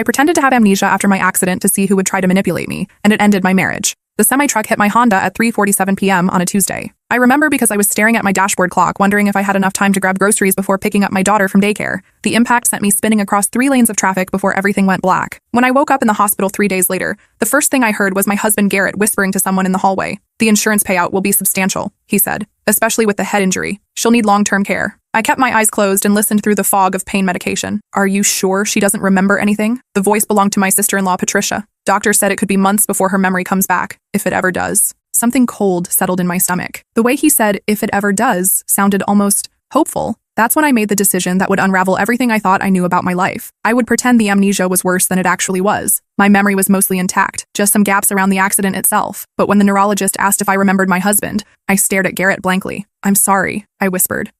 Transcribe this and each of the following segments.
I pretended to have amnesia after my accident to see who would try to manipulate me, and it ended my marriage. The semi-truck hit my Honda at 3:47 p.m. on a Tuesday. I remember because I was staring at my dashboard clock, wondering if I had enough time to grab groceries before picking up my daughter from daycare. The impact sent me spinning across 3 lanes of traffic before everything went black. When I woke up in the hospital 3 days later, the first thing I heard was my husband Garrett whispering to someone in the hallway. "The insurance payout will be substantial," he said, "especially with the head injury. She'll need long-term care." I kept my eyes closed and listened through the fog of pain medication. "Are you sure she doesn't remember anything?" The voice belonged to my sister-in-law, Patricia. Doctor said it could be months before her memory comes back, if it ever does. Something cold settled in my stomach. The way he said, "if it ever does," sounded almost hopeful. That's when I made the decision that would unravel everything I thought I knew about my life. I would pretend the amnesia was worse than it actually was. My memory was mostly intact, just some gaps around the accident itself. But when the neurologist asked if I remembered my husband, I stared at Garrett blankly. "I'm sorry," I whispered.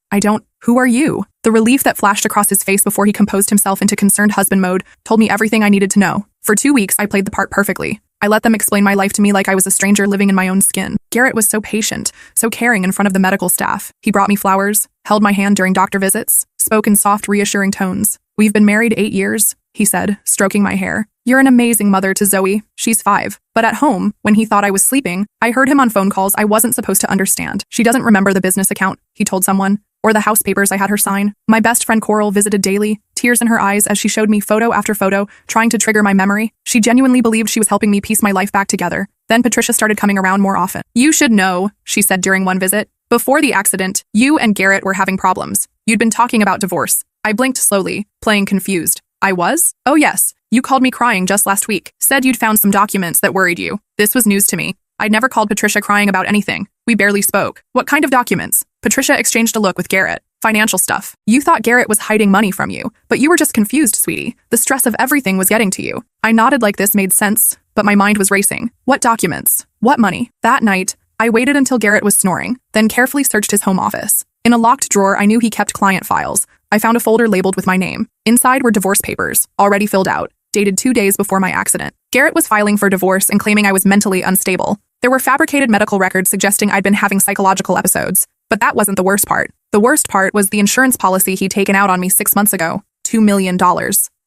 Who are you?" The relief that flashed across his face before he composed himself into concerned husband mode told me everything I needed to know. For 2 weeks, I played the part perfectly. I let them explain my life to me like I was a stranger living in my own skin. Garrett was so patient, so caring in front of the medical staff. He brought me flowers, held my hand during doctor visits, spoke in soft, reassuring tones. "We've been married 8 years, he said, stroking my hair. "You're an amazing mother to Zoe. She's 5. But at home, when he thought I was sleeping, I heard him on phone calls I wasn't supposed to understand. "She doesn't remember the business account," he told someone, "or the house papers I had her sign." My best friend Coral visited daily, tears in her eyes as she showed me photo after photo, trying to trigger my memory. She genuinely believed she was helping me piece my life back together. Then Patricia started coming around more often. "You should know," she said during one visit. "Before the accident, you and Garrett were having problems. You'd been talking about divorce." I blinked slowly, playing confused. "I was? Oh yes. You called me crying just last week. Said you'd found some documents that worried you." This was news to me. I'd never called Patricia crying about anything. We barely spoke. "What kind of documents?" Patricia exchanged a look with Garrett. "Financial stuff. You thought Garrett was hiding money from you, but you were just confused, sweetie. The stress of everything was getting to you." I nodded like this made sense, but my mind was racing. What documents? What money? That night, I waited until Garrett was snoring, then carefully searched his home office. In a locked drawer, I knew he kept client files. I found a folder labeled with my name. Inside were divorce papers, already filled out, dated 2 days before my accident. Garrett was filing for divorce and claiming I was mentally unstable. There were fabricated medical records suggesting I'd been having psychological episodes. But that wasn't the worst part. The worst part was the insurance policy he'd taken out on me 6 months ago. $2 million.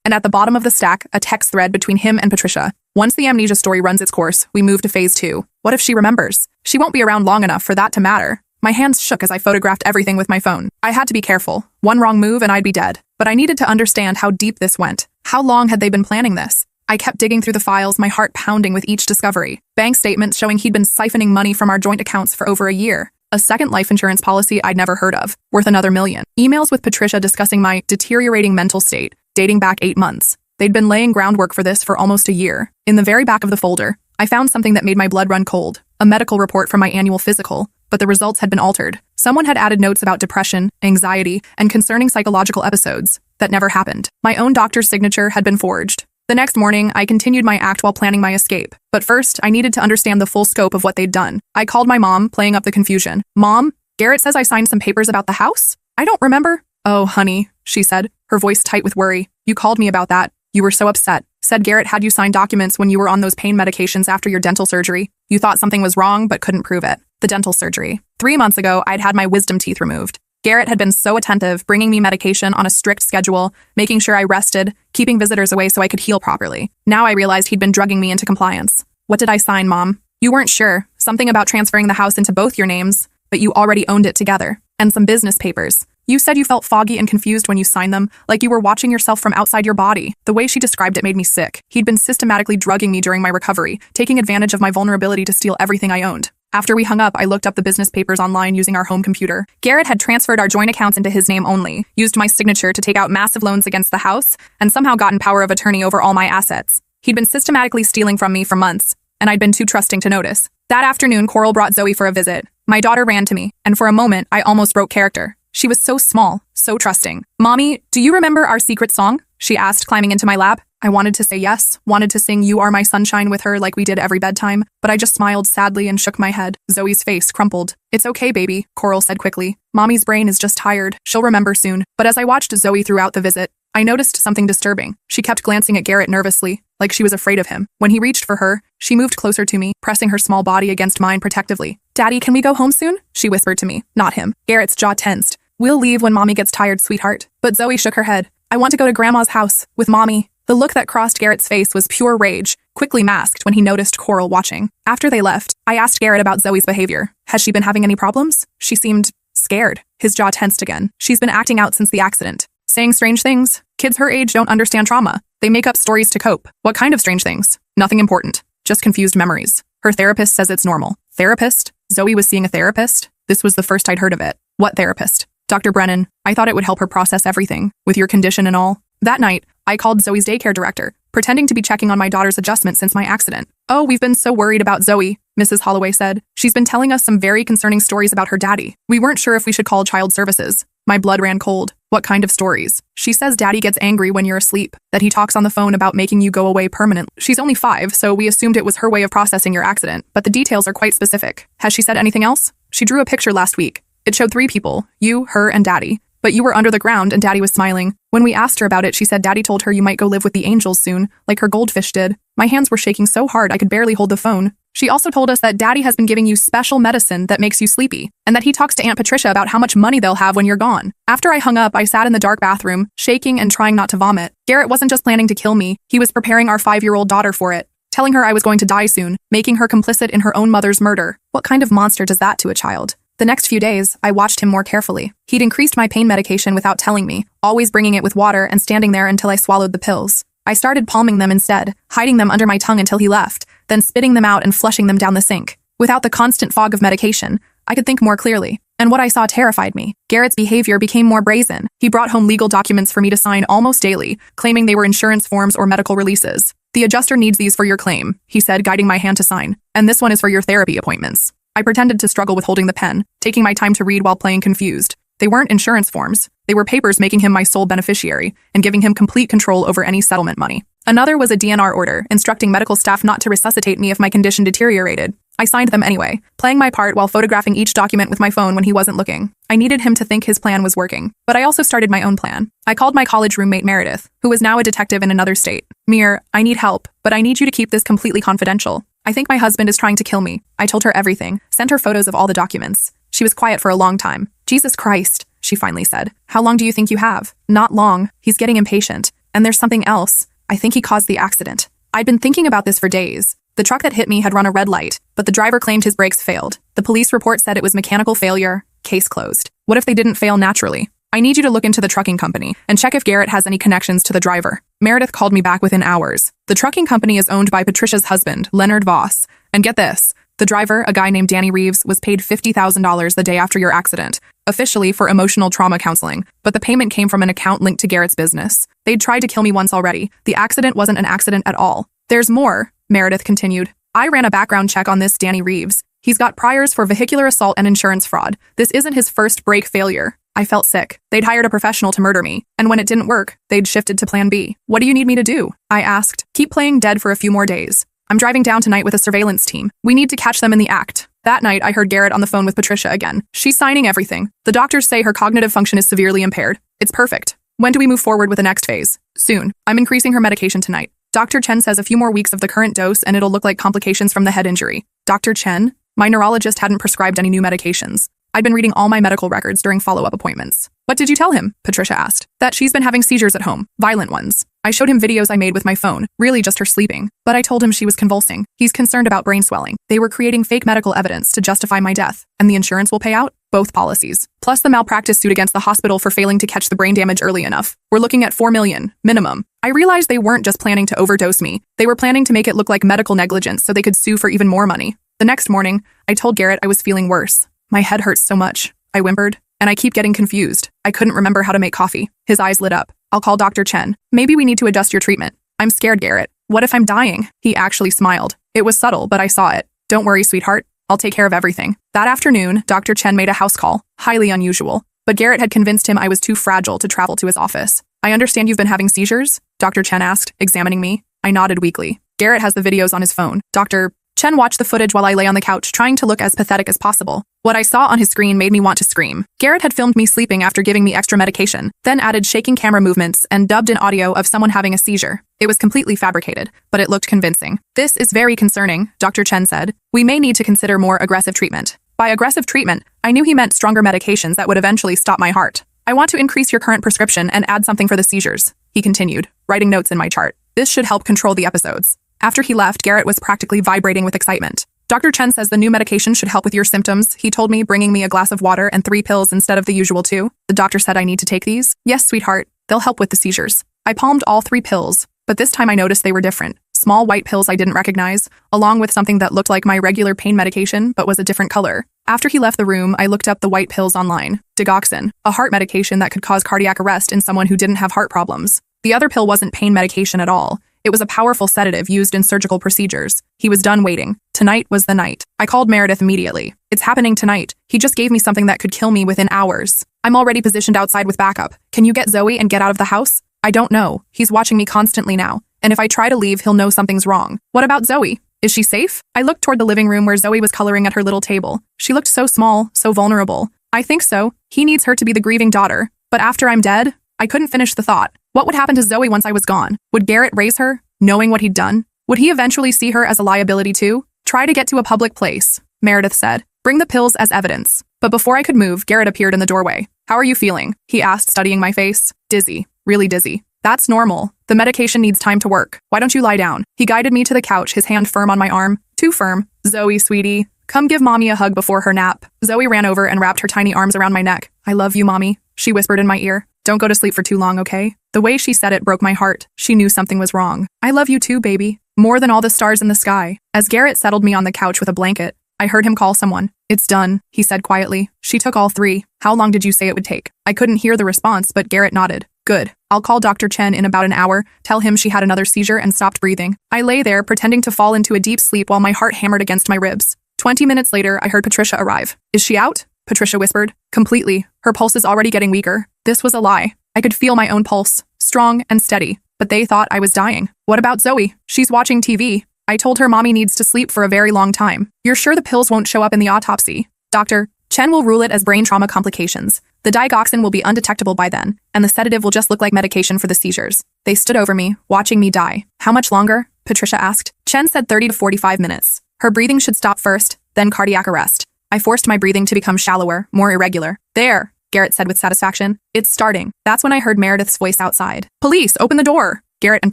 And at the bottom of the stack, a text thread between him and Patricia. "Once the amnesia story runs its course, we move to phase 2. What if she remembers? She won't be around long enough for that to matter." My hands shook as I photographed everything with my phone. I had to be careful. One wrong move and I'd be dead. But I needed to understand how deep this went. How long had they been planning this? I kept digging through the files, my heart pounding with each discovery. Bank statements showing he'd been siphoning money from our joint accounts for over a year. A second life insurance policy I'd never heard of, worth another $1 million. Emails with Patricia discussing my deteriorating mental state, dating back 8 months. They'd been laying groundwork for this for almost a year. In the very back of the folder, I found something that made my blood run cold. A medical report from my annual physical, but the results had been altered. Someone had added notes about depression, anxiety, and concerning psychological episodes that never happened. My own doctor's signature had been forged. The next morning, I continued my act while planning my escape. But first, I needed to understand the full scope of what they'd done. I called my mom, playing up the confusion. "Mom, Garrett says I signed some papers about the house? I don't remember." "Oh, honey," she said, her voice tight with worry. "You called me about that. You were so upset. Said Garrett had you sign documents when you were on those pain medications after your dental surgery. You thought something was wrong, but couldn't prove it." The dental surgery. 3 months ago, I'd had my wisdom teeth removed. Garrett had been so attentive, bringing me medication on a strict schedule, making sure I rested, keeping visitors away so I could heal properly. Now I realized he'd been drugging me into compliance. "What did I sign, Mom?" "You weren't sure. Something about transferring the house into both your names, but you already owned it together. And some business papers. You said you felt foggy and confused when you signed them, like you were watching yourself from outside your body." The way she described it made me sick. He'd been systematically drugging me during my recovery, taking advantage of my vulnerability to steal everything I owned. After we hung up, I looked up the business papers online using our home computer. Garrett had transferred our joint accounts into his name only, used my signature to take out massive loans against the house, and somehow gotten power of attorney over all my assets. He'd been systematically stealing from me for months, and I'd been too trusting to notice. That afternoon, Coral brought Zoe for a visit. My daughter ran to me, and for a moment, I almost broke character. She was so small, so trusting. "Mommy, do you remember our secret song?" she asked, climbing into my lap. I wanted to say yes, wanted to sing "You Are My Sunshine" with her like we did every bedtime, but I just smiled sadly and shook my head. Zoe's face crumpled. "It's okay, baby," Coral said quickly. "Mommy's brain is just tired. She'll remember soon." But as I watched Zoe throughout the visit, I noticed something disturbing. She kept glancing at Garrett nervously, like she was afraid of him. When he reached for her, she moved closer to me, pressing her small body against mine protectively. "Daddy, can we go home soon?" she whispered to me. Not him. Garrett's jaw tensed. "We'll leave when Mommy gets tired, sweetheart." But Zoe shook her head. "I want to go to Grandma's house, with Mommy." The look that crossed Garrett's face was pure rage, quickly masked when he noticed Coral watching. After they left, I asked Garrett about Zoe's behavior. Has she been having any problems? She seemed scared. His jaw tensed again. She's been acting out since the accident. Saying strange things. Kids her age don't understand trauma. They make up stories to cope. What kind of strange things? Nothing important. Just confused memories. Her therapist says it's normal. Therapist? Zoe was seeing a therapist? This was the first I'd heard of it. What therapist? Dr. Brennan. I thought it would help her process everything, with your condition and all. That night, I called Zoe's daycare director, pretending to be checking on my daughter's adjustment since my accident. Oh, we've been so worried about Zoe, Mrs. Holloway said. She's been telling us some very concerning stories about her daddy. We weren't sure if we should call child services. My blood ran cold. What kind of stories? She says daddy gets angry when you're asleep, that he talks on the phone about making you go away permanently. She's only 5, so we assumed it was her way of processing your accident, but the details are quite specific. Has she said anything else? She drew a picture last week. It showed 3 people, you, her, and daddy. But you were under the ground and daddy was smiling. When we asked her about it, she said daddy told her you might go live with the angels soon, like her goldfish did. My hands were shaking so hard I could barely hold the phone. She also told us that daddy has been giving you special medicine that makes you sleepy, and that he talks to Aunt Patricia about how much money they'll have when you're gone. After I hung up, I sat in the dark bathroom, shaking and trying not to vomit. Garrett wasn't just planning to kill me, he was preparing our 5-year-old daughter for it, telling her I was going to die soon, making her complicit in her own mother's murder. What kind of monster does that to a child? The next few days, I watched him more carefully. He'd increased my pain medication without telling me, always bringing it with water and standing there until I swallowed the pills. I started palming them instead, hiding them under my tongue until he left, then spitting them out and flushing them down the sink. Without the constant fog of medication, I could think more clearly, and what I saw terrified me. Garrett's behavior became more brazen. He brought home legal documents for me to sign almost daily, claiming they were insurance forms or medical releases. The adjuster needs these for your claim, he said, guiding my hand to sign, and this one is for your therapy appointments. I pretended to struggle with holding the pen, taking my time to read while playing confused. They weren't insurance forms. They were papers making him my sole beneficiary and giving him complete control over any settlement money. Another was a DNR order, instructing medical staff not to resuscitate me if my condition deteriorated. I signed them anyway, playing my part while photographing each document with my phone when he wasn't looking. I needed him to think his plan was working, but I also started my own plan. I called my college roommate Meredith, who was now a detective in another state. Mir, I need help, but I need you to keep this completely confidential. I think my husband is trying to kill me. I told her everything, sent her photos of all the documents. She was quiet for a long time. Jesus Christ, she finally said. How long do you think you have? Not long. He's getting impatient. And there's something else. I think he caused the accident. I'd been thinking about this for days. The truck that hit me had run a red light, but the driver claimed his brakes failed. The police report said it was mechanical failure. Case closed. What if they didn't fail naturally? I need you to look into the trucking company and check if Garrett has any connections to the driver. Meredith called me back within hours. The trucking company is owned by Patricia's husband, Leonard Voss. And get this, the driver, a guy named Danny Reeves, was paid $50,000 the day after your accident, officially for emotional trauma counseling, but the payment came from an account linked to Garrett's business. They'd tried to kill me once already. The accident wasn't an accident at all. There's more, Meredith continued. I ran a background check on this Danny Reeves. He's got priors for vehicular assault and insurance fraud. This isn't his first brake failure. I felt sick. They'd hired a professional to murder me, and when it didn't work, they'd shifted to plan B. What do you need me to do? I asked. Keep playing dead for a few more days. I'm driving down tonight with a surveillance team. We need to catch them in the act. That night, I heard Garrett on the phone with Patricia again. She's signing everything. The doctors say her cognitive function is severely impaired. It's perfect. When do we move forward with the next phase? Soon. I'm increasing her medication tonight. Dr. Chen says a few more weeks of the current dose and it'll look like complications from the head injury. Dr. Chen? My neurologist hadn't prescribed any new medications. I'd been reading all my medical records during follow-up appointments. What did you tell him? Patricia asked. That she's been having seizures at home, violent ones. I showed him videos I made with my phone, really just her sleeping. But I told him she was convulsing. He's concerned about brain swelling. They were creating fake medical evidence to justify my death. And the insurance will pay out? Both policies. Plus the malpractice suit against the hospital for failing to catch the brain damage early enough. We're looking at $4 million, minimum. I realized they weren't just planning to overdose me. They were planning to make it look like medical negligence so they could sue for even more money. The next morning, I told Garrett I was feeling worse. My head hurts so much. I whimpered. And I keep getting confused. I couldn't remember how to make coffee. His eyes lit up. I'll call Dr. Chen. Maybe we need to adjust your treatment. I'm scared, Garrett. What if I'm dying? He actually smiled. It was subtle, but I saw it. Don't worry, sweetheart. I'll take care of everything. That afternoon, Dr. Chen made a house call. Highly unusual. But Garrett had convinced him I was too fragile to travel to his office. I understand you've been having seizures? Dr. Chen asked, examining me. I nodded weakly. Garrett has the videos on his phone. Dr. Chen watched the footage while I lay on the couch, trying to look as pathetic as possible. What I saw on his screen made me want to scream. Garrett had filmed me sleeping after giving me extra medication, then added shaking camera movements and dubbed in audio of someone having a seizure. It was completely fabricated, but it looked convincing. This is very concerning, Dr. Chen said. We may need to consider more aggressive treatment. By aggressive treatment, I knew he meant stronger medications that would eventually stop my heart. I want to increase your current prescription and add something for the seizures. he continued, writing notes in my chart. This should help control the episodes. After he left, Garrett was practically vibrating with excitement. Dr. Chen says the new medication should help with your symptoms. He told me, bringing me a glass of water and 3 pills instead of the usual 2. The doctor said I need to take these. Yes, sweetheart. They'll help with the seizures. I palmed all 3 pills, but this time I noticed they were different. Small white pills I didn't recognize, along with something that looked like my regular pain medication but was a different color. After he left the room, I looked up the white pills online. Digoxin, a heart medication that could cause cardiac arrest in someone who didn't have heart problems. The other pill wasn't pain medication at all. It was a powerful sedative used in surgical procedures. He was done waiting. Tonight was the night. I called Meredith immediately. It's happening tonight. He just gave me something that could kill me within hours. I'm already positioned outside with backup. Can you get Zoe and get out of the house? I don't know. He's watching me constantly now. And if I try to leave, he'll know something's wrong. What about Zoe? Is she safe? I looked toward the living room where Zoe was coloring at her little table. She looked so small, so vulnerable. I think so. He needs her to be the grieving daughter. But after I'm dead, I couldn't finish the thought. What would happen to Zoe once I was gone? Would Garrett raise her, knowing what he'd done? Would he eventually see her as a liability too? Try to get to a public place, Meredith said. Bring the pills as evidence. But before I could move, Garrett appeared in the doorway. How are you feeling? He asked, studying my face. Dizzy. Really dizzy. That's normal. The medication needs time to work. Why don't you lie down? He guided me to the couch, his hand firm on my arm. Too firm. Zoe, sweetie. Come give mommy a hug before her nap. Zoe ran over and wrapped her tiny arms around my neck. I love you, mommy, she whispered in my ear. Don't go to sleep for too long, okay? The way she said it broke my heart. She knew something was wrong. I love you too, baby. More than all the stars in the sky. As Garrett settled me on the couch with a blanket, I heard him call someone. It's done, he said quietly. She took all 3. How long did you say it would take? I couldn't hear the response, but Garrett nodded. Good. I'll call Dr. Chen in about an hour, tell him she had another seizure and stopped breathing. I lay there, pretending to fall into a deep sleep while my heart hammered against my ribs. 20 minutes later, I heard Patricia arrive. Is she out? Patricia whispered. Completely. Her pulse is already getting weaker. This was a lie. I could feel my own pulse, strong and steady, but they thought I was dying. What about Zoe? She's watching TV. I told her mommy needs to sleep for a very long time. You're sure the pills won't show up in the autopsy? Dr. Chen will rule it as brain trauma complications. The digoxin will be undetectable by then, and the sedative will just look like medication for the seizures. They stood over me, watching me die. How much longer? Patricia asked. Chen said 30 to 45 minutes. Her breathing should stop first, then cardiac arrest. I forced my breathing to become shallower, more irregular. There, Garrett said with satisfaction. It's starting. That's when I heard Meredith's voice outside. Police, open the door! Garrett and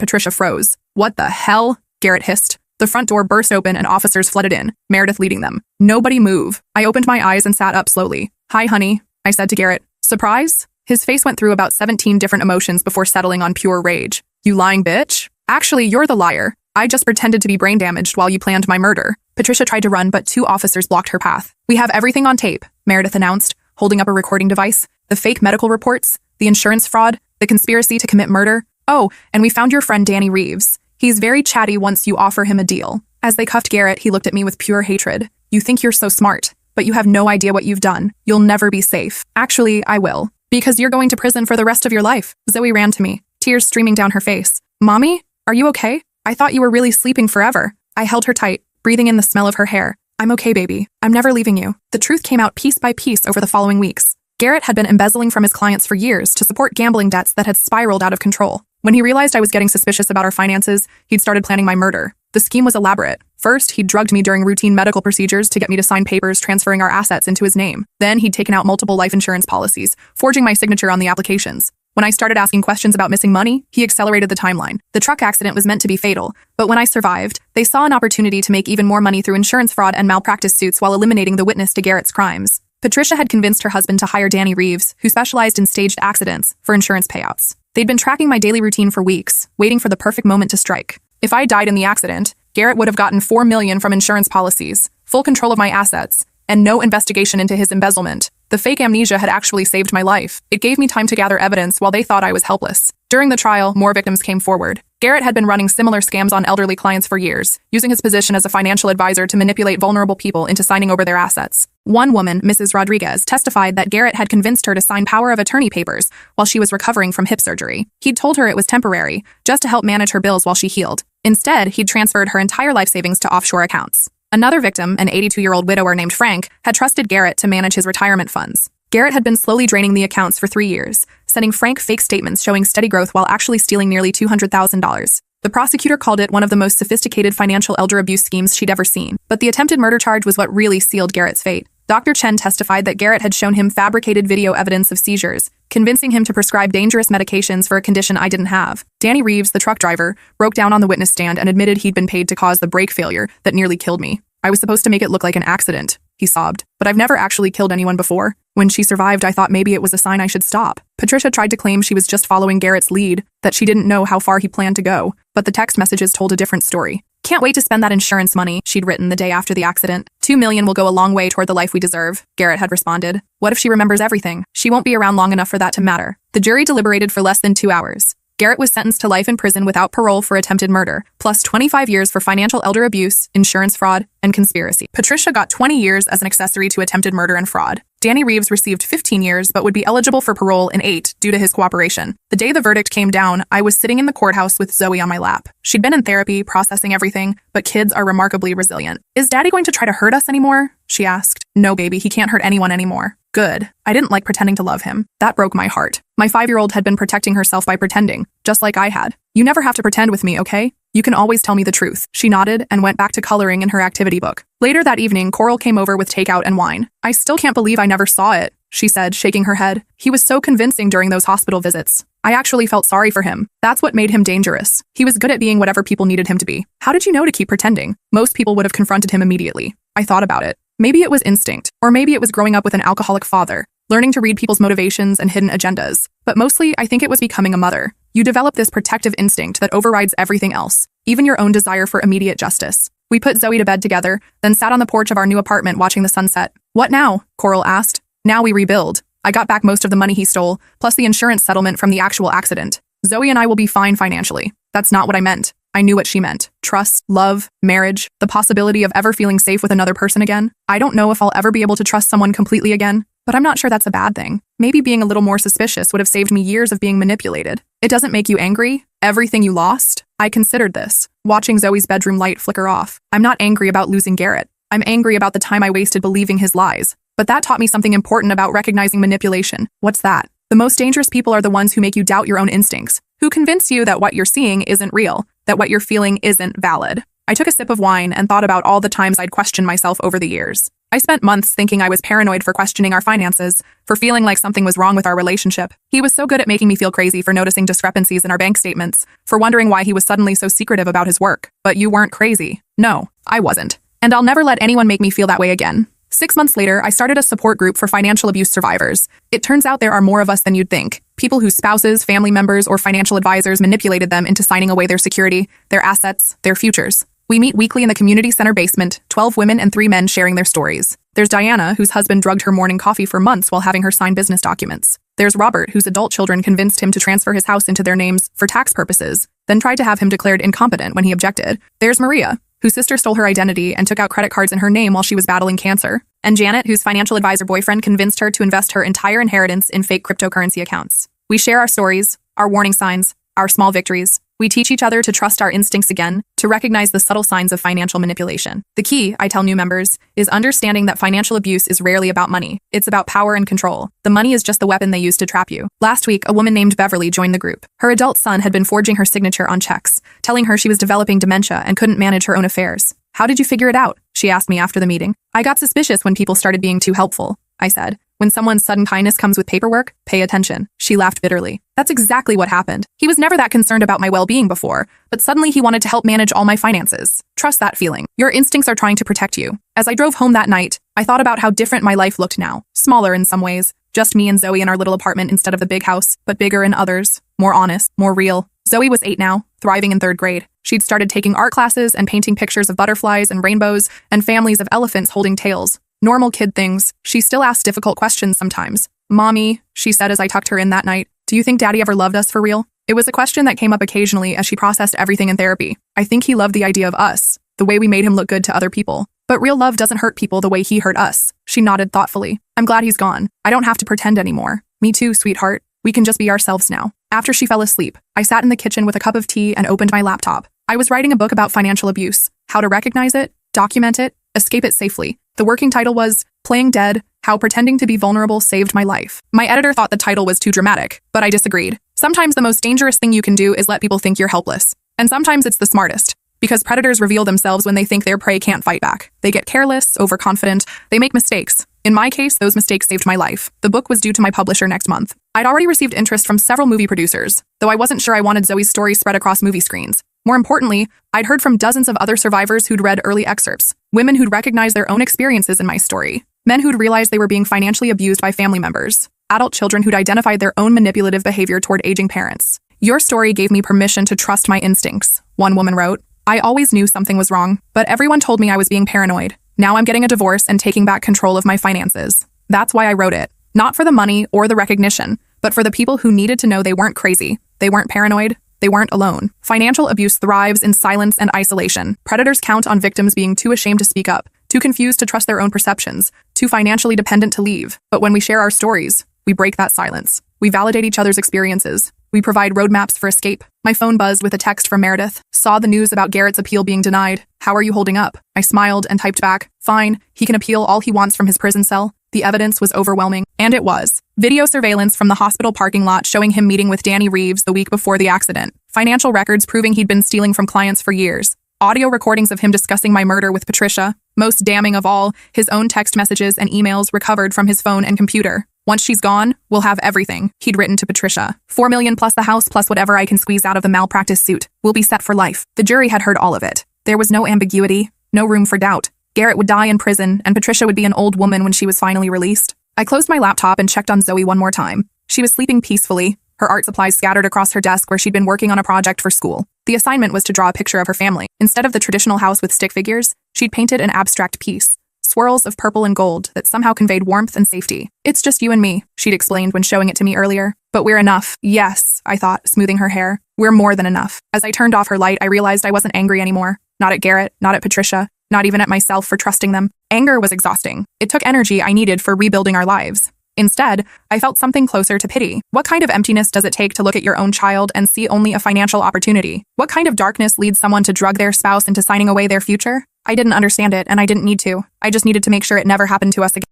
Patricia froze. What the hell? Garrett hissed. The front door burst open and officers flooded in, Meredith leading them. Nobody move. I opened my eyes and sat up slowly. Hi, honey, I said to Garrett. Surprise? His face went through about 17 different emotions before settling on pure rage. You lying bitch? Actually, you're the liar. I just pretended to be brain damaged while you planned my murder. Patricia tried to run, but 2 officers blocked her path. We have everything on tape, Meredith announced, holding up a recording device. The fake medical reports, the insurance fraud, the conspiracy to commit murder. Oh, and we found your friend Danny Reeves. He's very chatty once you offer him a deal. As they cuffed Garrett, he looked at me with pure hatred. You think you're so smart, but you have no idea what you've done. You'll never be safe. Actually, I will. Because you're going to prison for the rest of your life. Zoe ran to me, tears streaming down her face. Mommy, are you okay? I thought you were really sleeping forever. I held her tight, breathing in the smell of her hair. I'm okay, baby. I'm never leaving you. The truth came out piece by piece over the following weeks. Garrett had been embezzling from his clients for years to support gambling debts that had spiraled out of control. When he realized I was getting suspicious about our finances, he'd started planning my murder. The scheme was elaborate. First, he'd drugged me during routine medical procedures to get me to sign papers transferring our assets into his name. Then he'd taken out multiple life insurance policies, forging my signature on the applications. When I started asking questions about missing money, he accelerated the timeline. The truck accident was meant to be fatal, but when I survived, they saw an opportunity to make even more money through insurance fraud and malpractice suits while eliminating the witness to Garrett's crimes. Patricia had convinced her husband to hire Danny Reeves, who specialized in staged accidents, for insurance payouts. They'd been tracking my daily routine for weeks, waiting for the perfect moment to strike. If I died in the accident, Garrett would have gotten $4 million from insurance policies, full control of my assets, and no investigation into his embezzlement. The fake amnesia had actually saved my life. It gave me time to gather evidence while they thought I was helpless. During the trial, more victims came forward. Garrett had been running similar scams on elderly clients for years, using his position as a financial advisor to manipulate vulnerable people into signing over their assets. One woman, Mrs. Rodriguez, testified that Garrett had convinced her to sign power of attorney papers while she was recovering from hip surgery. He'd told her it was temporary, just to help manage her bills while she healed. Instead, he'd transferred her entire life savings to offshore accounts. Another victim, an 82-year-old widower named Frank, had trusted Garrett to manage his retirement funds. Garrett had been slowly draining the accounts for 3 years, sending Frank fake statements showing steady growth while actually stealing nearly $200,000. The prosecutor called it one of the most sophisticated financial elder abuse schemes she'd ever seen. But the attempted murder charge was what really sealed Garrett's fate. Dr. Chen testified that Garrett had shown him fabricated video evidence of seizures, convincing him to prescribe dangerous medications for a condition I didn't have. Danny Reeves, the truck driver, broke down on the witness stand and admitted he'd been paid to cause the brake failure that nearly killed me. I was supposed to make it look like an accident, he sobbed. But I've never actually killed anyone before. When she survived, I thought maybe it was a sign I should stop. Patricia tried to claim she was just following Garrett's lead, that she didn't know how far he planned to go, but the text messages told a different story. Can't wait to spend that insurance money, she'd written the day after the accident. $2 million will go a long way toward the life we deserve, Garrett had responded. What if she remembers everything? She won't be around long enough for that to matter. The jury deliberated for less than 2 hours. Garrett was sentenced to life in prison without parole for attempted murder, plus 25 years for financial elder abuse, insurance fraud, and conspiracy. Patricia got 20 years as an accessory to attempted murder and fraud. Danny Reeves received 15 years but would be eligible for parole in 8 due to his cooperation. The day the verdict came down, I was sitting in the courthouse with Zoe on my lap. She'd been in therapy, processing everything, but kids are remarkably resilient. Is Daddy going to try to hurt us anymore? She asked. No, baby, he can't hurt anyone anymore. Good. I didn't like pretending to love him. That broke my heart. My 5-year-old had been protecting herself by pretending, just like I had. You never have to pretend with me, okay? You can always tell me the truth. She nodded and went back to coloring in her activity book. Later that evening, Coral came over with takeout and wine. I still can't believe I never saw it, she said, shaking her head. He was so convincing during those hospital visits. I actually felt sorry for him. That's what made him dangerous. He was good at being whatever people needed him to be. How did you know to keep pretending? Most people would have confronted him immediately. I thought about it. Maybe it was instinct, or maybe it was growing up with an alcoholic father, learning to read people's motivations and hidden agendas. But mostly, I think it was becoming a mother. You develop this protective instinct that overrides everything else, even your own desire for immediate justice. We put Zoe to bed together, then sat on the porch of our new apartment watching the sunset. What now? Coral asked. Now we rebuild. I got back most of the money he stole, plus the insurance settlement from the actual accident. Zoe and I will be fine financially. That's not what I meant. I knew what she meant. Trust, love, marriage, the possibility of ever feeling safe with another person again. I don't know if I'll ever be able to trust someone completely again, but I'm not sure that's a bad thing. Maybe being a little more suspicious would have saved me years of being manipulated. It doesn't make you angry? Everything you lost? I considered this, watching Zoe's bedroom light flicker off. I'm not angry about losing Garrett. I'm angry about the time I wasted believing his lies. But that taught me something important about recognizing manipulation. What's that? The most dangerous people are the ones who make you doubt your own instincts, who convince you that what you're seeing isn't real, that what you're feeling isn't valid. I took a sip of wine and thought about all the times I'd questioned myself over the years. I spent months thinking I was paranoid for questioning our finances, for feeling like something was wrong with our relationship. He was so good at making me feel crazy for noticing discrepancies in our bank statements, for wondering why he was suddenly so secretive about his work. But you weren't crazy. No, I wasn't. And I'll never let anyone make me feel that way again. 6 months later, I started a support group for financial abuse survivors. It turns out there are more of us than you'd think. People whose spouses, family members, or financial advisors manipulated them into signing away their security, their assets, their futures. We meet weekly in the community center basement, 12 women and 3 men sharing their stories. There's Diana, whose husband drugged her morning coffee for months while having her sign business documents. There's Robert, whose adult children convinced him to transfer his house into their names for tax purposes, then tried to have him declared incompetent when he objected. There's Maria, whose sister stole her identity and took out credit cards in her name while she was battling cancer. And Janet, whose financial advisor boyfriend convinced her to invest her entire inheritance in fake cryptocurrency accounts. We share our stories, our warning signs, our small victories. We teach each other to trust our instincts again, to recognize the subtle signs of financial manipulation. The key, I tell new members, is understanding that financial abuse is rarely about money. It's about power and control. The money is just the weapon they use to trap you. Last week, a woman named Beverly joined the group. Her adult son had been forging her signature on checks, telling her she was developing dementia and couldn't manage her own affairs. How did you figure it out? She asked me after the meeting. I got suspicious when people started being too helpful, I said. When someone's sudden kindness comes with paperwork, pay attention. She laughed bitterly. That's exactly what happened. He was never that concerned about my well-being before, but suddenly he wanted to help manage all my finances. Trust that feeling. Your instincts are trying to protect you. As I drove home that night, I thought about how different my life looked now. Smaller in some ways. Just me and Zoe in our little apartment instead of the big house, but bigger in others. More honest, more real. Zoe was 8 now, thriving in 3rd grade. She'd started taking art classes and painting pictures of butterflies and rainbows and families of elephants holding tails. Normal kid things. She still asked difficult questions sometimes. Mommy, she said as I tucked her in that night, do you think Daddy ever loved us for real? It was a question that came up occasionally as she processed everything in therapy. I think he loved the idea of us, the way we made him look good to other people. But real love doesn't hurt people the way he hurt us. She nodded thoughtfully. I'm glad he's gone. I don't have to pretend anymore. Me too, sweetheart. We can just be ourselves now. After she fell asleep, I sat in the kitchen with a cup of tea and opened my laptop. I was writing a book about financial abuse, how to recognize it, document it, escape it safely. The working title was Playing Dead, How Pretending to Be Vulnerable Saved My Life. My editor thought the title was too dramatic, but I disagreed. Sometimes the most dangerous thing you can do is let people think you're helpless. And sometimes it's the smartest. Because predators reveal themselves when they think their prey can't fight back. They get careless, overconfident, they make mistakes. In my case, those mistakes saved my life. The book was due to my publisher next month. I'd already received interest from several movie producers, though I wasn't sure I wanted Zoe's story spread across movie screens. More importantly, I'd heard from dozens of other survivors who'd read early excerpts, women who'd recognized their own experiences in my story, men who'd realized they were being financially abused by family members, adult children who'd identified their own manipulative behavior toward aging parents. Your story gave me permission to trust my instincts, one woman wrote. I always knew something was wrong, but everyone told me I was being paranoid. Now I'm getting a divorce and taking back control of my finances. That's why I wrote it. Not for the money or the recognition, but for the people who needed to know they weren't crazy, they weren't paranoid, they weren't alone. Financial abuse thrives in silence and isolation. Predators count on victims being too ashamed to speak up, too confused to trust their own perceptions, too financially dependent to leave. But when we share our stories, we break that silence. We validate each other's experiences. We provide roadmaps for escape. My phone buzzed with a text from Meredith. Saw the news about Garrett's appeal being denied. How are you holding up? I smiled and typed back. Fine, he can appeal all he wants from his prison cell. The evidence was overwhelming. And it was. Video surveillance from the hospital parking lot showing him meeting with Danny Reeves the week before the accident. Financial records proving he'd been stealing from clients for years. Audio recordings of him discussing my murder with Patricia. Most damning of all, his own text messages and emails recovered from his phone and computer. Once she's gone, we'll have everything, he'd written to Patricia. $4 million plus the house plus whatever I can squeeze out of the malpractice suit. We'll be set for life. The jury had heard all of it. There was no ambiguity, no room for doubt. Garrett would die in prison, and Patricia would be an old woman when she was finally released. I closed my laptop and checked on Zoe one more time. She was sleeping peacefully, her art supplies scattered across her desk where she'd been working on a project for school. The assignment was to draw a picture of her family. Instead of the traditional house with stick figures, she'd painted an abstract piece. Swirls of purple and gold that somehow conveyed warmth and safety. It's just you and me, she'd explained when showing it to me earlier. But we're enough. Yes, I thought, smoothing her hair. We're more than enough. As I turned off her light, I realized I wasn't angry anymore. Not at Garrett, not at Patricia, not even at myself for trusting them. Anger was exhausting. It took energy I needed for rebuilding our lives. Instead, I felt something closer to pity. What kind of emptiness does it take to look at your own child and see only a financial opportunity? What kind of darkness leads someone to drug their spouse into signing away their future? I didn't understand it, and I didn't need to. I just needed to make sure it never happened to us again.